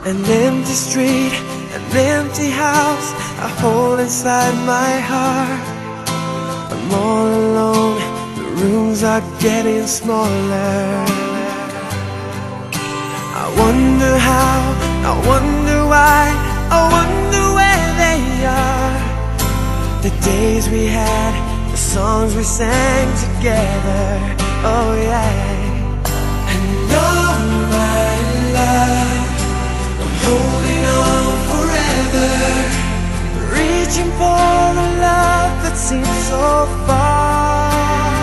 An empty street, an empty house I hold inside my heart. I'm all alone, the rooms are getting smaller. I wonder how, I wonder why, I wonder where they are. The days we had, the songs we sang together, oh yeah. And oh my love, I'm holding on forever, reaching for a love that seems so far.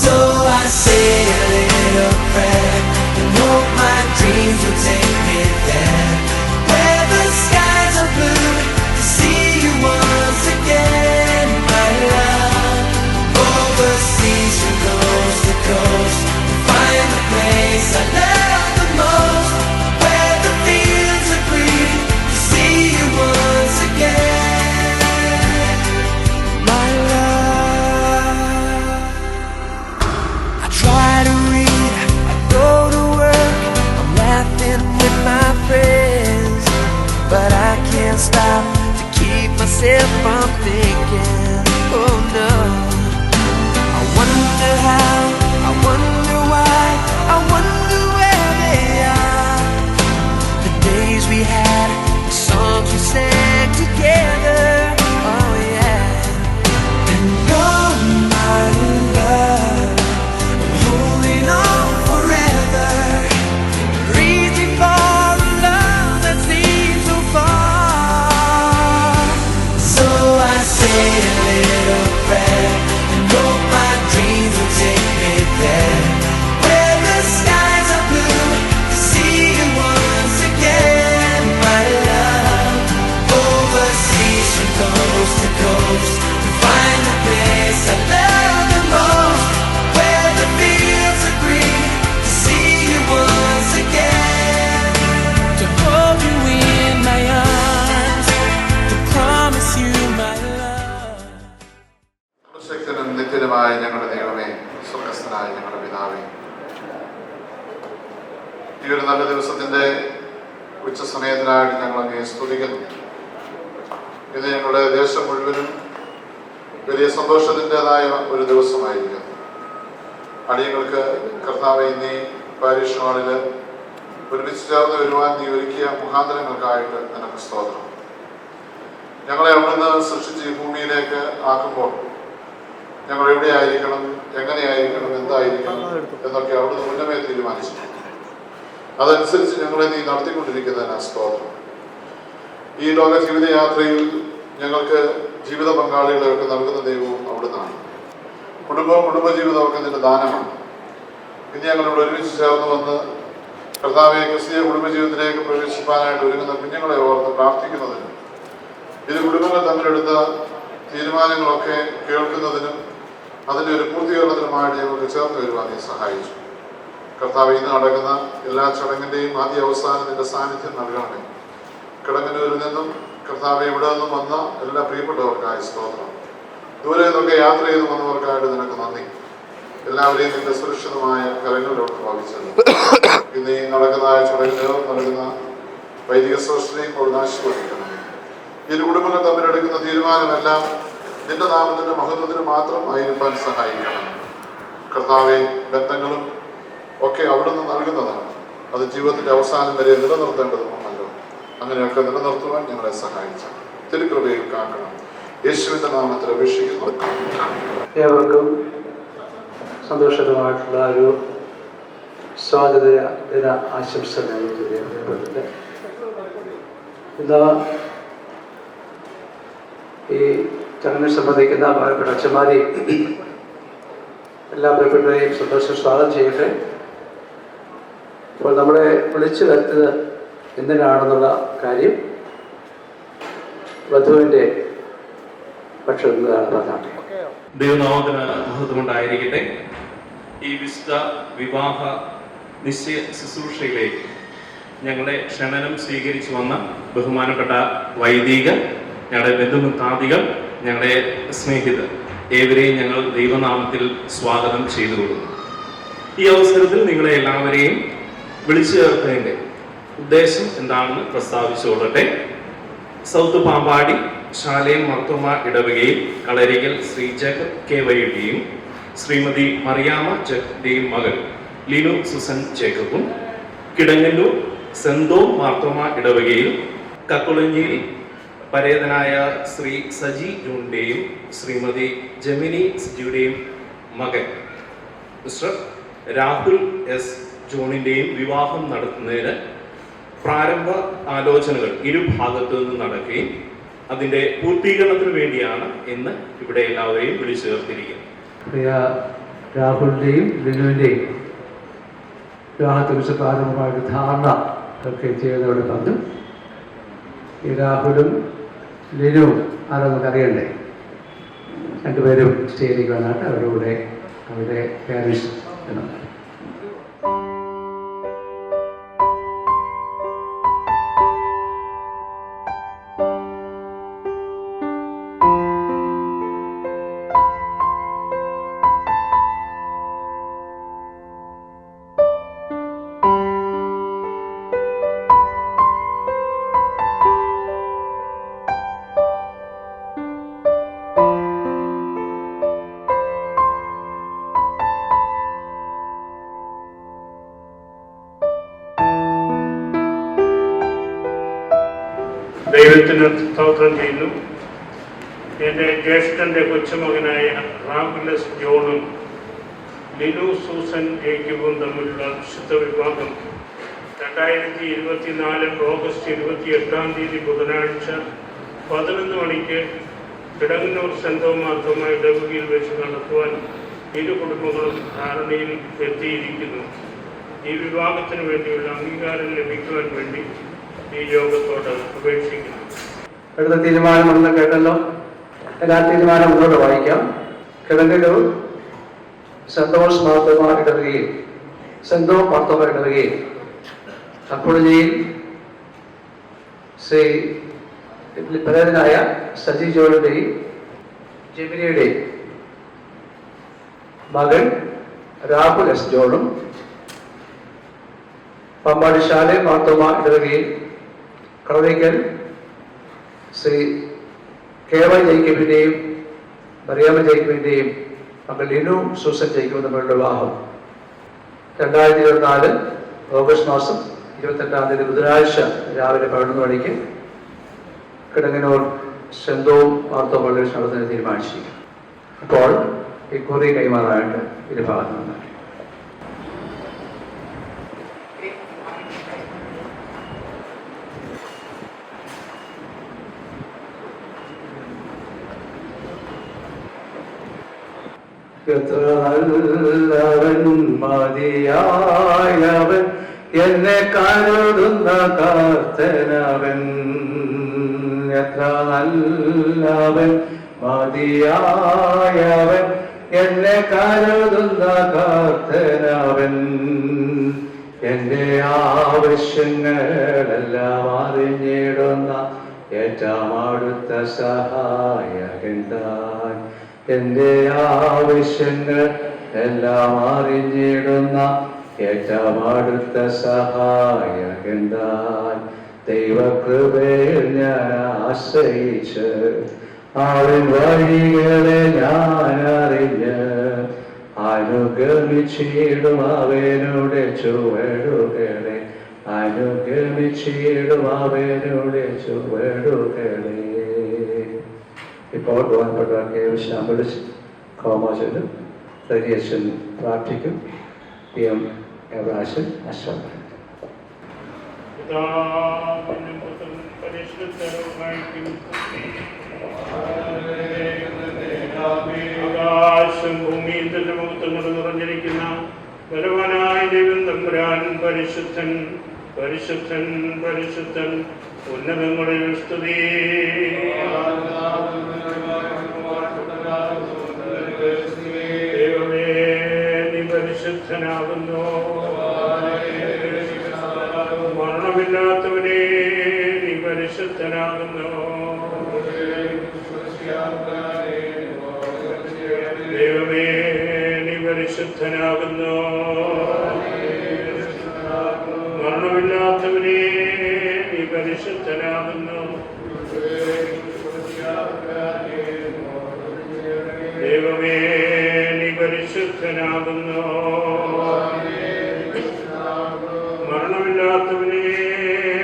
So I say a little prayer and hope my dreams will take me there, where the skies are blue, to see you once again, my love. Overseas from coast to coast, to find the place I love the most, where the fields are green, to see you once again, my love. I try to read, I go to work, I'm laughing with my friends, but I can't stop to keep myself from thinking, oh no. I wonder how, I wonder why, I wonder where they are. The days we had, the songs we sang together, oh yeah. And oh my love, I'm holding on forever, reaching for a love that seems so far. So I say a little prayer and hope my dreams will take me there, where the skies are blue, to see you once again, my love. Overseas from coast to coast, to find the place I love the most, where the fields are green, to see you once again, to hold you in my arms, to promise you my love. ശക്തനും നിത്യനുമായ ഞങ്ങളുടെ ദൈവമേ, സ്വർഗ്ഗസ്ഥനായ ഞങ്ങളുടെ പിതാവേ, ഈ ഒരു നല്ല ദിവസത്തിന്റെ ഉച്ചസമയത്തിനായിട്ട് ഞങ്ങൾ അങ്ങേ സ്തുതിക്കുന്നു. ഇത് ഞങ്ങളുടെ ദേശം മുഴുവനും വലിയ സന്തോഷത്തിൻ്റെതായ ഒരു ദിവസമായിരിക്കുന്നു. അടിയങ്ങൾക്ക് കർത്താവെ, നീ പാരിഷ് ഹാളിൽ ഒരുമിച്ച് ചേർന്ന് വരുവാൻ നീ ഒരുക്കിയ മുഖാന്തരങ്ങൾക്കായിട്ട് നിനക്ക് സ്തോത്രം. ഞങ്ങളെ അവിടുന്ന് സൃഷ്ടിച്ച് ഈ ഭൂമിയിലേക്ക് ആക്കുമ്പോൾ ഞങ്ങൾ എവിടെയായിരിക്കണം, എങ്ങനെയായിരിക്കണം, എന്തായിരിക്കണം എന്നൊക്കെ അവിടുന്ന് മുന്നമേ തീരുമാനിച്ചു. അതനുസരിച്ച് ഞങ്ങളെ നീ നടത്തിക്കൊണ്ടിരിക്കുന്നതിന് സ്തോത്രം. ഈ ലോക ജീവിതയാത്രയിൽ ഞങ്ങൾക്ക് ജീവിത പങ്കാളികളെയൊക്കെ നൽകുന്ന ദൈവവും അവിടുന്നാണ്. കുടുംബജീവിതമൊക്കെ നിന്റെ ദാനമാണ്. ഇനി ഞങ്ങളിവിടെ ഒരുമിച്ച് ചേർന്ന് വന്ന് കർത്താവെ, ക്രിസ്തീയ കുടുംബജീവിതത്തിലേക്ക് പ്രവേശിപ്പാനായിട്ട് ഒരുങ്ങുന്ന കുഞ്ഞുങ്ങളെ ഓർത്ത് പ്രാർത്ഥിക്കുന്നതിനും ഇരു കുടുംബങ്ങൾ തമ്മിലെടുത്ത തീരുമാനങ്ങളൊക്കെ കേൾക്കുന്നതിനും അതിൻ്റെ ഒരു പൂർത്തീകരണത്തിനുമായിട്ട് ഞങ്ങൾക്ക് ചേർന്ന് വരുവാൻ നീ സഹായിച്ചു. കർത്താവ്, ഇന്ന് നടക്കുന്ന എല്ലാ ചടങ്ങിൻ്റെയും ആദ്യ അവസാനം നിന്റെ സാന്നിധ്യം നൽകണമേ. കിടങ്ങനൂരിൽ നിന്നും കർത്താവെ, ഇവിടെ നിന്നും വന്ന എല്ലാ പ്രിയപ്പെട്ടവർക്കായി സ്തോത്രം. ദൂരെ നിന്നൊക്കെ യാത്ര ചെയ്ത് വന്നവർക്കായിട്ട് നിനക്ക് നന്ദി. എല്ലാവരെയും നിന്റെ സുരക്ഷിതമായ കരങ്ങളിലോട്ട് ഭാവിച്ചത്. ഇന്ന് ഈ നടക്കുന്ന ചടങ്ങിൽ നൽകുന്ന വൈദിക ശ്രേഷ്ഠനെയും കൊണ്ട് ആശീർവദിക്കണമേ. ഇരു കുടുംബങ്ങൾ തമ്മിലെടുക്കുന്ന തീരുമാനമെല്ലാം നിന്റെ നാമത്തിന്റെ മഹത്വത്തിന് മാത്രം ആയിരിക്കാൻ സഹായിക്കണം. കർത്താവെ, ബന്ധങ്ങളും ഒക്കെ അവിടുന്ന് നൽകുന്നതാണ്. അത് ജീവിതത്തിന്റെ അവസാനം വരെ നിലനിർത്തേണ്ടതുമല്ലോ. അങ്ങനെയൊക്കെ നിലനിർത്തുവാൻ ഞങ്ങളെ സഹായിച്ച തിരുകൃപയിൽ കാക്കണം. യേശുവിന്റെ നാമത്തിൽ അപേക്ഷിക്കുന്നു. ഏവർക്കും സന്തോഷകരമായിട്ടുള്ള ഒരു സ്വാതന്ത്ര്യ ദിന ആശംസകൾ നേരിടുന്നുണ്ട്. ഇന്ന് ഈ ചടങ്ങിൽ സംബന്ധിക്കുന്ന പ്രിയപ്പെട്ട അച്ഛന്മാരെയും എല്ലാ പ്രിയപ്പെട്ടവരെയും സന്തോഷം സ്വാഗതം ചെയ്യട്ടെ. അപ്പോൾ നമ്മളെ വിളിച്ചു വരുത്തുന്നത് എന്തിനാണെന്നുള്ള കാര്യം വധുവിൻ്റെ പക്ഷത്തിൽ നിന്നാണ് പറഞ്ഞത്. ദൈവനാമത്തിന് മഹത്വമുണ്ടായിരിക്കട്ടെ. ഈ വിശുദ്ധ വിവാഹ നിശ്ചയ ശുശ്രൂഷയിലേക്ക് ഞങ്ങളെ ക്ഷണനം സ്വീകരിച്ചു വന്ന ബഹുമാനപ്പെട്ട വൈദികർ, ഞങ്ങളുടെ ബന്ധുമിത്രാദികൾ, ഞങ്ങളുടെ സ്നേഹിതർ ഏവരെയും ഞങ്ങൾ ദൈവനാമത്തിൽ സ്വാഗതം ചെയ്തു കൊടുക്കുന്നു. ഈ അവസരത്തിൽ നിങ്ങളെ എല്ലാവരെയും വിളിച്ചു ചേർത്തതിൻ്റെ ഉദ്ദേശം എന്താണെന്ന് പ്രസ്താവിച്ചുകൊള്ളട്ടെ. സൗത്ത് പാമ്പാടി ശാലേം മർത്തോമ ഇടവകയിൽ കളരികൽ ശ്രീ ജേക്കബ് കെ വൈയുടെയും ശ്രീമതി മറിയാമ്മ ജേക്കബിന്റെയും മകൾ ലിനു സുസൻ ജേക്കബും, കിടങ്ങല്ലൂർ സെന്തോ മാർത്തോമ ഇടവകയിൽ കക്കുളഞ്ഞിയിൽ പരേതനായ ശ്രീ സജി ജൂണിന്റെയും ശ്രീമതി ജെമിനി സിജിയുടെയും മകൻ മിസ്റ്റർ രാഹുൽ എസ് ജോണിന്റെയും വിവാഹം നടത്തുന്നതിന് പ്രാരംഭ ആലോചനകൾ ഇരുഭാഗത്തു നിന്നും നടക്കുകയും അതിന്റെ പൂർത്തീകരണത്തിന് വേണ്ടിയാണ് ഇന്ന് ഇവിടെ എല്ലാവരെയും വിളിച്ചു ചേർത്തിരിക്കുന്നത്. പ്രിയ രാഹുലിൻ്റെയും ലിനുവിൻ്റെയും വിവാഹത്തെക്കുറിച്ച് പ്രാരംഭമായിട്ട് ധാരണ ഒക്കെ ചെയ്യുന്നവരുടെ പറഞ്ഞു. ഈ രാഹുലും ലിനുവും ആരൊന്നും അറിയണ്ടേ, രണ്ടുപേരും സ്റ്റേജിലേക്ക് വന്നിട്ട് അവരുടെ പാരൻസ് എന്നുണ്ട്. ദൈവത്തിന് സ്തോത്രം ചെയ്യുന്നു. എൻ്റെ ജ്യേഷ്ഠൻ്റെ കൊച്ചുമകനായ രാഹുൽ എസ് ജോണും ലിനു സൂസൻ ജേക്കബും തമ്മിലുള്ള വിശുദ്ധ വിവാഹം 2024 ഓഗസ്റ്റ് 28 ബുധനാഴ്ച 11 മണിക്ക് കിടങ്ങന്നൂർ സെന്തോ മാർത്തോമ ഇടവകയിൽ വെച്ച് നടത്തുവാൻ ഇരു കുടുംബങ്ങളും ധാരണയിൽ എത്തിയിരിക്കുന്നു. ഈ വിവാഹത്തിന് വേണ്ടിയുള്ള അംഗീകാരം ലഭിക്കുവാൻ വേണ്ടി ഈ യോഗത്തോട് അപേക്ഷിക്കുന്നു. അടുത്ത തീരുമാനമെന്ന് കേട്ടല്ലോ. എല്ലാ തീരുമാനം മുന്നോട്ട് വായിക്കാം. കിടങ്ങല്ലൂർ സെന്തോ മാർത്തോമ ഇടവകയിൽ കക്കുളഞ്ഞിയിൽ ശ്രീ പരേതനായ സജി ജോണിന്റെയും ജെമിനിയുടെയും മകൻ രാഹുൽ എസ് ജോണും, പാമ്പാടി ശാലേം മാർത്തോമ ഇടവകയിൽ കളരിക്കൽ ശ്രീ കെ വൈ ജേക്കബിന്റെയും മറിയാമ്മ ജേക്കബിന്റെയും മകൾ ലിനു സൂസൻ ജേക്കബും തമ്മിലുള്ള വിവാഹം 2024 ഓഗസ്റ്റ് മാസം 28 ബുധനാഴ്ച രാവിലെ 11 മണിക്ക് കിടങ്ങന്നൂർ സെന്തോ മാർത്തോമ പള്ളിയിൽ നടത്തുന്നതിന് തീരുമാനിച്ചിരിക്കുന്നു. അപ്പോൾ ഈ കുറി കൈമാറാനായിട്ട് ഇരുഭാഗത്തു നിന്ന് എത്ര നല്ലവൻ മതിയായവൻ, എന്നെ കരുതുന്ന കർത്തനവൻ. എത്ര നല്ലവൻ മതിയായവൻ, എന്നെ കരുതുന്ന കർത്തനവൻ. എൻ്റെ ആവശ്യങ്ങളെല്ലാം അറിഞ്ഞിടുന്ന ഏറ്റവും അടുത്ത സഹായകൻ താൻ. എൻ്റെ ആവശ്യങ്ങൾ എല്ലാം അറിഞ്ഞിടുന്ന ഏറ്റവും അടുത്ത സഹായകൻ താൻ. ദൈവകൃപയിൽ ഞാൻ ആശ്രയിച്ച് അവൻ വഴികളെ ഞാൻ അറിഞ്ഞ് അനുഗമിച്ചിടും അവനുടെ ചുവടുകളെ. അനുഗമിച്ചിടും അവനുടെ ചുവടുകളെ. ഇപ്പോൾ ബഹുമാനപ്പെട്ട കേവശം വിളിച്ച് കോമാചലും റേഡിയേഷൻ പ്രാർത്ഥിക്കും. PM എവറാശൻ അശ്വം. ആകാശം ഭൂമിയിൽ തന്റെ മുഖത്തുകൊണ്ട് നിറഞ്ഞിരിക്കുന്ന ബലവാനായ ദൈവം തമ്പുരാൻ പരിശുദ്ധൻ പരിശുദ്ധൻ പരിശുദ്ധൻ. ഉന്നതങ്ങളിൽ സ്തുതി. ദൈവമേ നീ പരിശുദ്ധനാകുന്നു. മരണമില്ലാത്തവനെ നീ പരിശുദ്ധനാകുന്നു. ദൈവമേ നീ പരിശുദ്ധനാകുന്നു. മരണമില്ലാത്തവനെ ദൈവമേ നീ പരിശുദ്ധനാകുന്നു. മരണമില്ലാത്തവനേ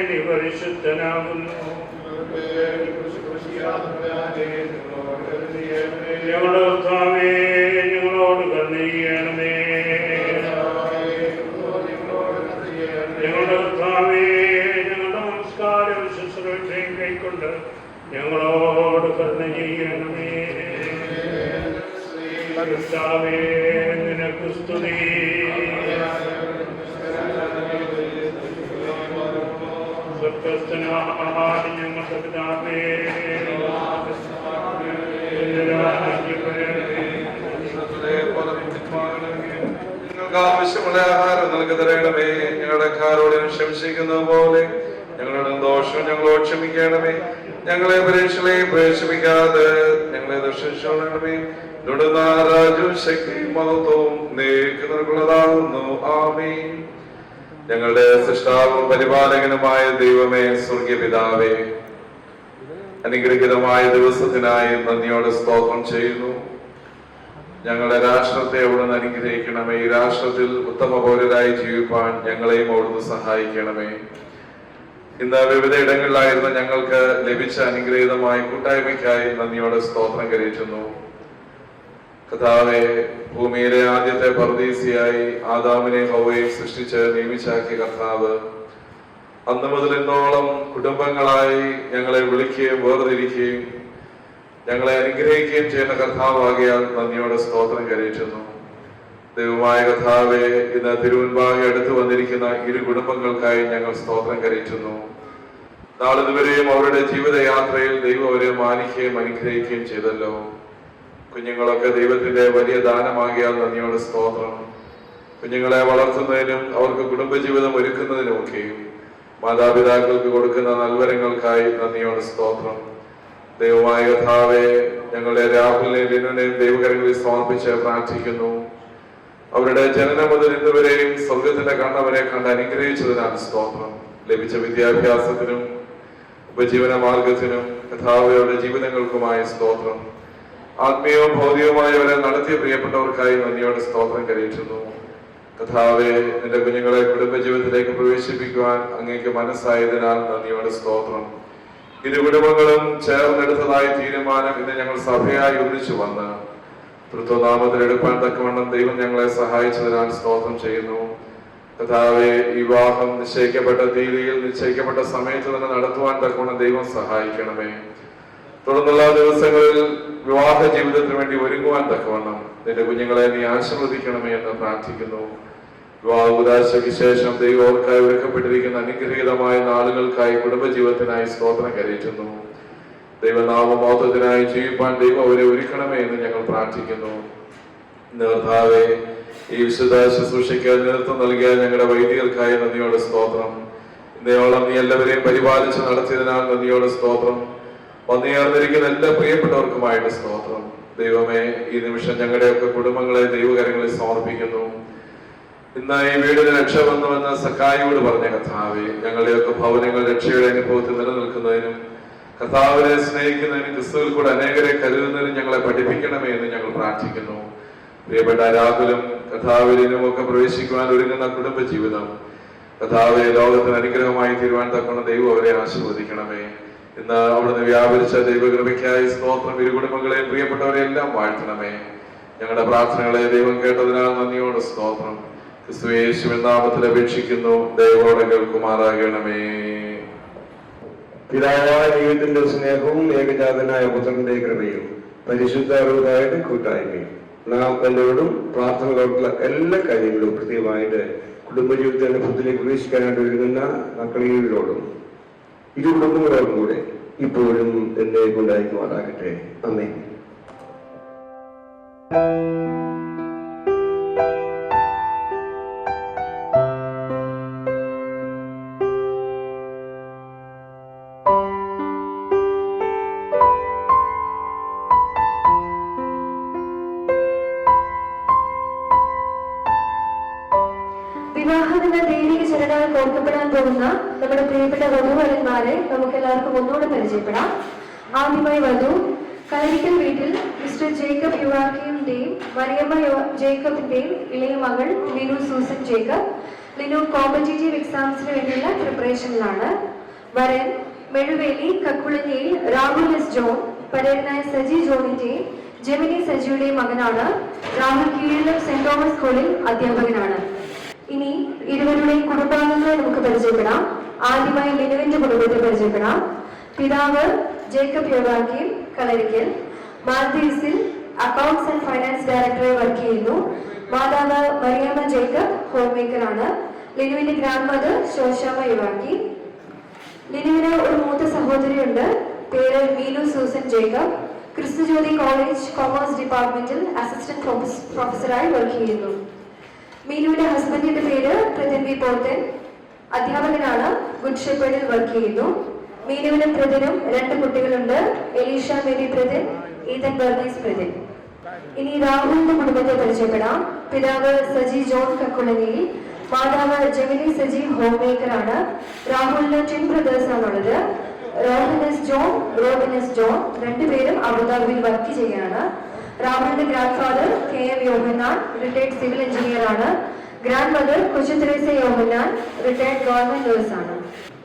നീ പരിശുദ്ധനാകുന്നു. ഞങ്ങളുടെ കർത്താവേ ഞങ്ങളോട് കരുണ ചെയ്യണമേ. ഞങ്ങളുടെ കർത്താവേ ഞങ്ങളുടെ നമസ്കാരം ശുശ്രൂഷയും കൈക്കൊണ്ട് ഞങ്ങളോട് കരുണ ചെയ്യണമേ. കർത്താവേ നിനക്ക് സ്തുതി. സ്വർഗ്ഗസ്ഥനായ ഞങ്ങളുടെ പിതാവേ, ഞങ്ങൾക്ക് ആവശ്യമുള്ള ആഹാരം നൽകി തരണമേ. ഞങ്ങളുടെ കാരോട് ക്ഷമിച്ചിരിക്കുന്നത് പോലെ ഞങ്ങളുടെ ദോഷം ഞങ്ങളോട് ക്ഷമിക്കണമേ. ഞങ്ങളെ പരീക്ഷകളെ പ്രവേശിപ്പിക്കാതെ ഞങ്ങളെ ദർശിച്ചോളണമേ. രാജ്യവും ശക്തിയും മഹത്വവും നീക്കുന്നതാകുന്നു. ആമേൻ. ഞങ്ങളുടെ സൃഷ്ടാവും പരിപാലകനുമായ ദൈവമേ, സ്വർഗീയ പിതാവേ, അനുഗ്രഹീതമായ ദിവസത്തിനായി നന്ദിയോടെ സ്തോത്രം ചെയ്യുന്നു. ഞങ്ങളുടെ രാഷ്ട്രത്തെ അവിടുന്ന് അനുഗ്രഹിക്കണമേ. ഈ രാഷ്ട്രത്തിൽ ഉത്തമ പൗരരായി ജീവിപ്പാൻ ഞങ്ങളെയും അവിടുന്ന് സഹായിക്കണമേ. ഇന്ന് വിവിധ ഇടങ്ങളിലായിരുന്ന ഞങ്ങൾക്ക് ലഭിച്ച അനുഗ്രഹീതമായ കൂട്ടായ്മയ്ക്കായി നന്ദിയോടെ സ്തോത്രം കരയിക്കുന്നു. കർത്താവേ, ഭൂമിയിലെ ആദ്യത്തെ പർദീസിയായി ആദാമിനെ ഹവ്വയെയും സൃഷ്ടിച്ച് നിയമിച്ചാക്കിയ കർത്താവ് അന്ന് മുതൽ ഇന്നോളം കുടുംബങ്ങളായി ഞങ്ങളെ വിളിക്കുകയും വേർതിരിക്കുകയും ഞങ്ങളെ അനുഗ്രഹിക്കുകയും ചെയ്യുന്ന കർത്താവാകിയാൽ നന്ദിയോടെ സ്തോത്രം കരയിക്കുന്നു. ദൈവമായ കർത്താവേ, ഇന്ന് തിരുവൻപാകെ അടുത്ത് വന്നിരിക്കുന്ന ഇരു കുടുംബങ്ങൾക്കായി ഞങ്ങൾ സ്തോത്രം കരയിക്കുന്നു. നാളിതുവരെയും അവരുടെ ജീവിതയാത്രയിൽ ദൈവം അവരെ മാനിക്കുകയും അനുഗ്രഹിക്കുകയും ചെയ്തല്ലോ. കുഞ്ഞുങ്ങളൊക്കെ ദൈവത്തിന്റെ വലിയ ദാനമാകിയാൽ നന്ദിയോടെ സ്തോത്രം. കുഞ്ഞുങ്ങളെ വളർത്തുന്നതിനും അവർക്ക് കുടുംബജീവിതം ഒരുക്കുന്നതിനുമൊക്കെയും മാതാപിതാക്കൾക്ക് കൊടുക്കുന്ന നൽവരങ്ങൾക്കായി നന്ദിയോടെ സ്തോത്രം. ദൈവമായ കർത്താവേ, ഞങ്ങളുടെ രാഹുലിനെയും ലിനുവിനെയും ദൈവകരങ്ങളിൽ സമർപ്പിച്ച് പ്രാർത്ഥിക്കുന്നു. അവരുടെ ജനനം മുതൽ ഇന്നുവരെയും സ്വർഗത്തിന്റെ കണ്ണവരെ കണ്ട് അനുഗ്രഹിച്ചതിനാണ് സ്തോത്രം. ലഭിച്ച വിദ്യാഭ്യാസത്തിനും ഉപജീവന മാർഗത്തിനും കർത്താവയുടെ ജീവിതങ്ങൾക്കുമായ സ്തോത്രം. ആത്മീയവും ഭൗതികവുമായി അവരെ നടത്തിയ പ്രിയപ്പെട്ടവർക്കായി നന്ദിയോടെ സ്തോത്രം കരയിക്കുന്നു. കർത്താവേ, നിന്റെ കുഞ്ഞുങ്ങളെ കുടുംബജീവിതത്തിലേക്ക് പ്രവേശിപ്പിക്കുവാൻ അങ്ങേക്ക് മനസ്സായതിനാൽ നന്ദിയോടെ സ്തോത്രം. ഇരു കുടുംബങ്ങളും ചേർന്നെടുത്തതായ തീരുമാനം ഇന്ന് ഞങ്ങൾ സഭയായി ഒന്നിച്ചു വന്ന് തൃത്വനാമത്തിൽ എടുപ്പാൻ തക്കവണ്ണം ദൈവം ഞങ്ങളെ സഹായിച്ചതിനാൽ സ്തോത്രം ചെയ്യുന്നു. കർത്താവേ, വിവാഹം നിശ്ചയിക്കപ്പെട്ട തീയതിയിൽ നിശ്ചയിക്കപ്പെട്ട സമയത്ത് തന്നെ നടത്തുവാൻ തക്കവണ്ണം ദൈവം സഹായിക്കണമേ. തുടർന്നുള്ള ദിവസങ്ങളിൽ വിവാഹ ജീവിതത്തിന് വേണ്ടി ഒരുങ്ങുവാൻ തക്കവണ്ണം നിന്റെ കുഞ്ഞുങ്ങളെ നീ ആശീർവദിക്കണമേ എന്ന് പ്രാർത്ഥിക്കുന്നു. വിവാഹ ഉദാശയ്ക്ക് ശേഷം ദൈവം അവർക്കായി ഒരുക്കപ്പെട്ടിരിക്കുന്ന അനുഗ്രഹീതമായ നാളുകൾക്കായി കുടുംബജീവിതത്തിനായി സ്തോത്രം കരയിറ്റുന്നു. ദൈവനാമമഹത്വത്തിനായി ജീവിപ്പാൻ ദൈവം അവരെ ഒരുക്കണമേ എന്ന് ഞങ്ങൾ പ്രാർത്ഥിക്കുന്നു. കർത്താവേ, ഈ വിശുദ്ധ ശുശ്രൂഷയ്ക്ക് നേതൃത്വം നൽകിയ ഞങ്ങളുടെ വൈദികർക്കായി നന്ദിയോടെ സ്തോത്രം. ഇന്നയോളം നീ എല്ലാവരെയും പരിപാലിച്ച് നടത്തിയതിനാൽ നന്ദിയോടെ സ്തോത്രം. വന്നുചേർന്നിരിക്കുന്ന എല്ലാ പ്രിയപ്പെട്ടവർക്കുമായിട്ട് സ്തോത്രം. ദൈവമേ, ഈ നിമിഷം ഞങ്ങളുടെയൊക്കെ കുടുംബങ്ങളെ ദൈവകരങ്ങളിൽ സമർപ്പിക്കുന്നു. ഇന്ന് ഈ വീടിന് രക്ഷ വന്നുവെന്ന് സക്കായിയോട് പറഞ്ഞ കർത്താവേ, ഞങ്ങളുടെയൊക്കെ ഭവനങ്ങൾ രക്ഷയുടെ അനുഭവത്തിൽ നിലനിൽക്കുന്നതിനും കർത്താവിനെ സ്നേഹിക്കുന്നതിനും ക്രിസ്തുവിൽ കൂടെ അനേകരെ കരുതുന്നതിനും ഞങ്ങളെ പഠിപ്പിക്കണമേ എന്ന് ഞങ്ങൾ പ്രാർത്ഥിക്കുന്നു. പ്രിയപ്പെട്ട രാഹുലും കർത്താവിനും ഒക്കെ പ്രവേശിക്കുവാൻ ഒരുങ്ങുന്ന കുടുംബജീവിതം കർത്താവെ ലോകത്തിന് അനുഗ്രഹമായി തീരുവാൻ തക്കൊണ്ട് ദൈവം അവരെ ആശീർവദിക്കണമേ. ഇന്ന് അവിടുന്ന് വ്യാപരിച്ച ദൈവകൃപയ്ക്കായി സ്തോത്രം. ഇരു കുടുംബങ്ങളെയും പ്രിയപ്പെട്ടവരെ എല്ലാം വാഴ്ത്തണമേ. ഞങ്ങളുടെ പ്രാർത്ഥനകളെ ദൈവം കേട്ടതിനാൽ നന്ദിയോടെ സ്തോത്രം. ക്രിസ്തു യേശുവിൻ നാമത്തിൽ അപേക്ഷിക്കുന്നു. ദൈവത്തോടെ കേൾക്കുമാറാകണമേ. പിതാവായ ദൈവത്തിന്റെ സ്നേഹവും ഏകജാതനായ പുത്രന്റെ കൃപയും പരിശുദ്ധ റൂഹായുടെ കൂട്ടായ്മയും നാം എല്ലാവരോടും പ്രാർത്ഥനകൾക്കുള്ള എല്ലാ കാര്യങ്ങളും പ്രത്യേകമായിട്ട് കുടുംബജീവിതത്തിന്റെ അനുഭവത്തിലേക്ക് പ്രവേശിക്കാനായിട്ട് ഒരുങ്ങുന്ന മക്കളീരോടും ഇരു കുടുംബങ്ങളോടും കൂടെ ഇപ്പോഴും എന്നെ കൊണ്ടായിരിക്കുമാറാകട്ടെ. ആമേൻ. വിവാഹമെന്ന ദൈവിക ചടങ്ങാൽ കോർക്കപ്പെടാൻ പോകുന്ന നമ്മുടെ പ്രിയപ്പെട്ട വധുവരന്മാരെ നമുക്ക് എല്ലാവർക്കും ഒന്നുകൂടെ പരിചയപ്പെടാം. ആദ്യമായി വധു കളരിക്കൽ വീട്ടിൽ മിസ്റ്റർ സിസ്റ്റർ ജേക്കബ് യുവാക്കിയുടെയും മറിയമ്മ ജേക്കബിന്റെയും ഇളയ മകൾ Linu Susan Jacob. Linu competitive എക്സാംസിന് വേണ്ടിയുള്ള പ്രിപ്പറേഷനിലാണ്. വരൻ മെഴുവേലി കക്കുളഞ്ഞിയിൽ രാഹുൽ എസ് ജോൺ പരേതനായ സജി ജോണിന്റെയും ജെമിനി സജിയുടെയും മകനാണ്. രാഹുൽ കീഴിലും സെന്റ് തോമസ് സ്കൂളിൽ അധ്യാപകനാണ്. ഇനി ഇരുവരുടെയും കുടുംബാംഗങ്ങളെ നമുക്ക് പരിചയപ്പെടാം. ആദ്യമായി ലിനുവിന്റെ കുടുംബത്തെ പരിചയപ്പെടാം. പിതാവ് ജേക്കബ് യുവാക്കിയും കളരിക്കൽ മാൽദീവ്സിൽ അക്കൗണ്ട്സ് ആൻഡ് ഫൈനാൻസ് ഡയറക്ടറായി വർക്ക് ചെയ്യുന്നു. മാതാവ് മറിയാമ്മ ജേക്കബ് ഹോം മേക്കറാണ്. ലിനുവിന്റെ ഗ്രാൻഡ് മദർ ശോശാമ്മ യുവാക്കി. ലിനുവിന് ഒരു മൂത്ത സഹോദരിയുണ്ട്. പേര് Meenu Susan Jacob. Kristujyoti college commerce ഡിപ്പാർട്ട്മെന്റിൽ അസിസ്റ്റന്റ് പ്രൊഫസറായി വർക്ക് ചെയ്യുന്നു. മീനുവിന്റെ ഹസ്ബൻഡിന്റെ പേര് പ്രതിൻ വി പോർത്തൻ. അധ്യാപകനാണ്. ഗുഡ് ഷെപ്പേർഡിൽ വർക്ക് ചെയ്യുന്നു. മീനുവിനും പ്രതിനും 2 കുട്ടികളുണ്ട്. Elisha Mary Prathin, Ethan Bernice Prathin. ഇനി രാഹുലിന്റെ കുടുംബത്തെ പരിചയപ്പെടാം. പിതാവ് സജി ജോൺ കക്കുളനിയിൽ, മാതാവ് ജെമിനി സജി ഹോം മേക്കറാണ്. രാഹുലിന് 2 ബ്രദേഴ്സ് ആണുള്ളത്. Robin S John, Robin S John. 2 പേരും അബുദാബിയിൽ വർക്ക് ചെയ്യാണ്. രാഹുലിന്റെ ഗ്രാൻഡ് ഫാദർ കെ എം യോഹന്നാൻ, റിട്ടയർഡ് സിവിൽ എഞ്ചിനീയർ ആണ്. ഗ്രാൻഡ് മദർ കൊച്ചു തെരേസ യോഹന്നാൻ, റിട്ടയർഡ് ഗവൺമെന്റ് നേഴ്സ് ആണ്.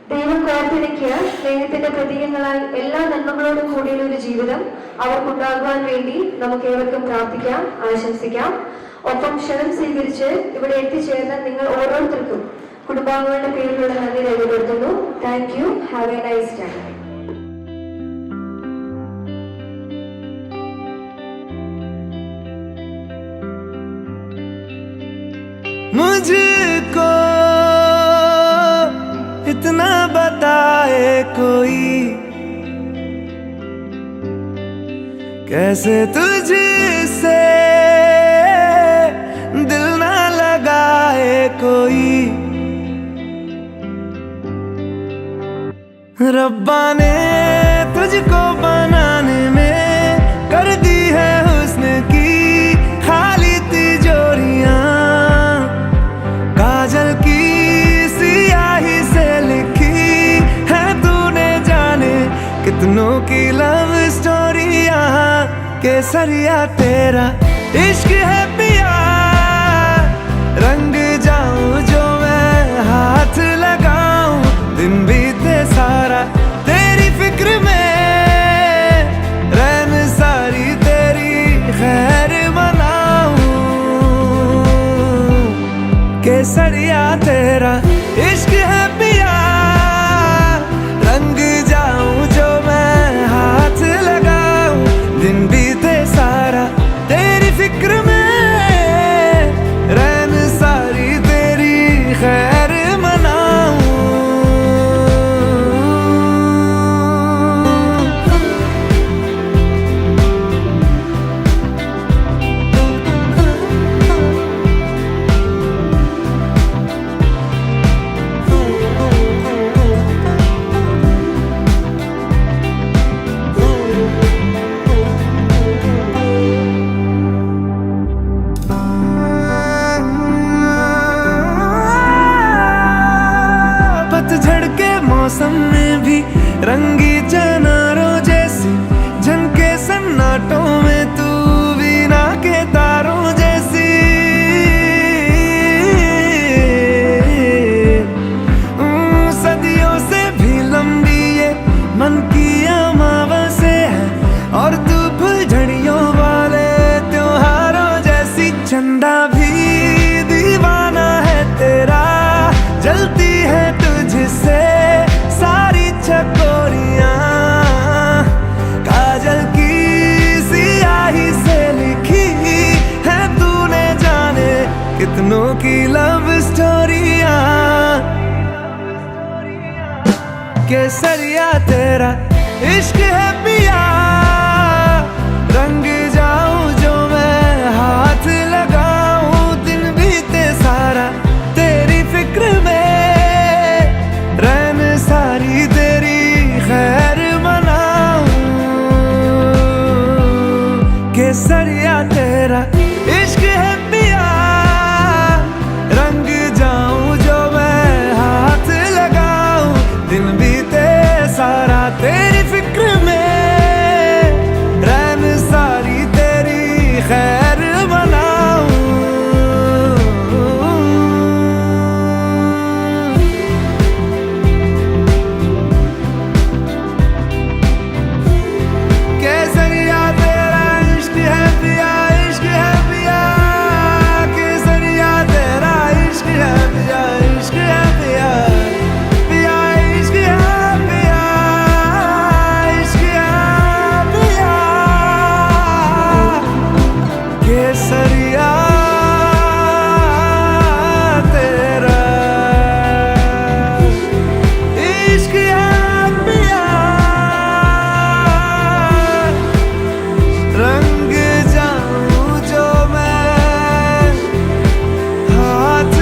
ദൈവം കോർത്തിണക്കിയ സ്നേഹത്തിന്റെ പ്രതീകങ്ങളായി എല്ലാ നന്മകളോടും കൂടിയുള്ള ഒരു ജീവിതം അവർക്കുണ്ടാകുവാൻ വേണ്ടി നമുക്ക് ഏവർക്കും പ്രാർത്ഥിക്കാം, ആശംസിക്കാം. ഒപ്പം ക്ഷണം സ്വീകരിച്ച് ഇവിടെ എത്തിച്ചേർന്ന നിങ്ങൾ ഓരോരുത്തർക്കും കുടുംബാംഗങ്ങളുടെ പേരിലുള്ള നന്ദി രേഖപ്പെടുത്തുന്നു. Thank you. Have A nice time. मुझको इतना बताए कोई, कैसे तुझसे दिल ना लगाए कोई। रब्बा ने तुझको बनाने में कर दी है हुस्न की खाली तिजोरियां, काजल की सियाही से लिखी है तूने जाने कितनों की लव स्टोरियां। केसरिया तेरा इश्क है पिया, रंग जाऊं जो मैं हाथ लगाऊं, दिन बीते सारा तेरी फिक्र में, रैन सारी तेरी खैर मनाऊं। केसरिया तेरा इश्क है पिया, रंग जाऊं जो मैं हाथ लगाऊं, दिन बीते सारा तेरी फिक्र में, रैन सारी तेरी खैर मनाऊं। पतझड़ के मौसम में भी रंगी चनारों जैसी झनके सन्नाटों में तू वीणा के तारों जैसी। सदियों से भी लंबी ये मन की अमावस्या है, और तू फुलझड़ियों वाले त्योहारों जैसी। चंदा भी दीवाना है तेरा, जलती है तुझसे सारी चकोरियां, काजल की सियाही से लिखी है तूने जाने कितनों की लव स्टोरियां। केसरिया तेरा इश्क है पिया, रंग जाऊं जो मैं हाथ लगाऊं, दिन बीते सारा तेरी फिक्र में, रैन सारी तेरी खैर मनाऊं। केसरिया तेरा इश्क है पिया, रंग जाऊं जो मैं हाथ लगाऊं, दिन बीते सारा तेरी फिक्र में, खैर बनाऊं। केसरिया तेरा इश्क है पिया, इश्क है पिया, केसरिया तेरा इश्क है पिया, इश्क है पिया, पिया इश्क है पिया, इश्क है पिया, केसरिया तेरा इश्क है पिया, रंग जाऊं जो मैं हाथ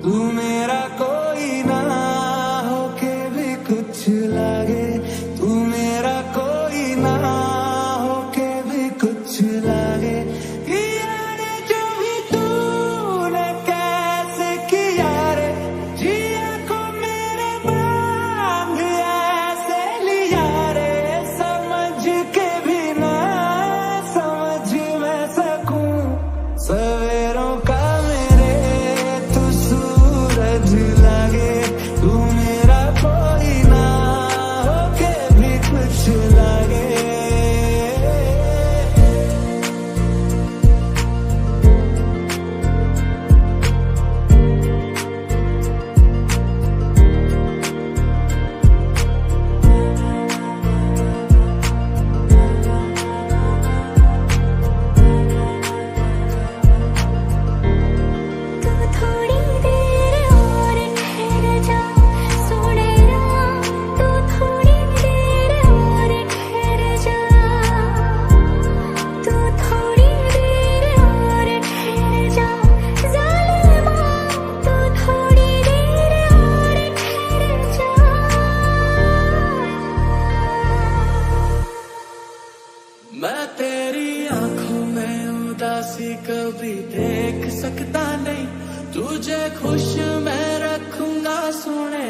तू मेरा कोई ना होके भी कुछ लागे, तू मेरा कोई ना होके भी कुछ लागे, किया रे जो भी तूने कैसे किया रे, जिया को मेरे बांध ऐसे लिया रे, समझ के भी ना समझ मैं सकूं सवेरों का मेरे तू सूरज लागे, तू मेरा कोई ना होके भी कुछ लागे। तू थोड़ी देर और ठहर जा सोने राम, तू थोड़ी देर और ठहर जा, तू थोड़ी देर और ठहर जा ज़ालिमा, तू थोड़ी देर और ठहर जा। मैं तेरी आंखों में उदासी कभी देख सकता नहीं, तुझे खुश मैं रखूंगा सोने।